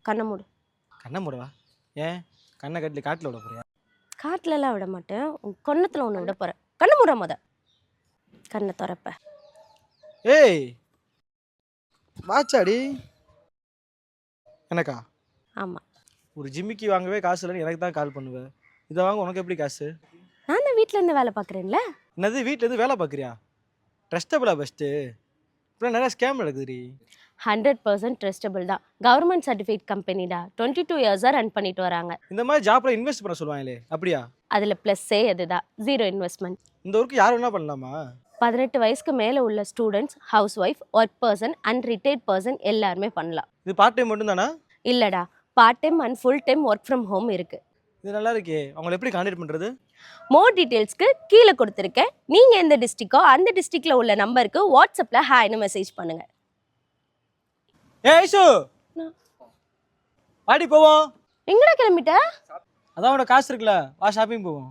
கண்ணை மூடு. கண்ணை மூடவா? ஏன் கண்ணை கட்டி காட்டில் விட போறியா? காட்டுலலாம் விட மாட்டேன், உன் கண்ணத்தில் ஒன்று விட போகிறேன். கண்ணை மூட முத. கண்ணை திறப்ப. ஏய் வாச்சாடி எனக்கா? ஆமாம். ஒரு ஜிம்மிக்கு வாங்கவே காசு இல்லைன்னு எனக்கு தான் கால் பண்ணுவேன். இதை வாங்க உனக்கு எப்படி காசு? நான் தான் வீட்டில் இருந்து வேலை பார்க்குறேன்ல. என்னது வீட்டில் இருந்து வேலை பார்க்குறியா? ட்ரஸ்டபிளா பெஸ்ட்டு? இப்போலாம் நிறையா ஸ்கேம் நடக்குதுடி. 100% ட்ரஸ்டபிள் தான். கவர்மெண்ட் சர்டிஃபிகேட் கம்பெனிடா. 22 இயர்ஸாக ரன் பண்ணிட்டு வராங்க. இந்த மாதிரி ஜாப்ல இன்வெஸ்ட் பண்ண சொல்லுவாங்களே, அப்படியா? அதில் ப்ளஸ்ஸே அதுதான், 0 இன்வெஸ்ட்மெண்ட். இந்த ஒர்க்கு யார் வேணா பண்ணலாமா? 18 வயசுக்கு மேலே உள்ள students, house wife, work person and retired person எல்லாருமே பண்ணலாம். இது பார்ட் டைம் மட்டும் தானா? இல்லைடா, part time and full time work from home இருக்குது. இது நல்லா இருக்கே. அவங்களை எப்படி கான்டாக்ட் பண்ணுறது? மோர் டீட்டெயில்ஸ்க்கு கீழே கொடுத்துருக்கேன். நீங்கள் எந்த டிஸ்ட்ரிக்கோ அந்த டிஸ்ட்ரிக்டில் உள்ள நம்பருக்கு வாட்ஸ்அப்பில் ஹாய்னு மெசேஜ் பண்ணுங்கள். ஐஷு வாடி போவோம். எங்கடா கிளம்பிட்ட? அதான் உனக்கு காசு இருக்குல்ல, வா ஷாப்பிங் போவோம்.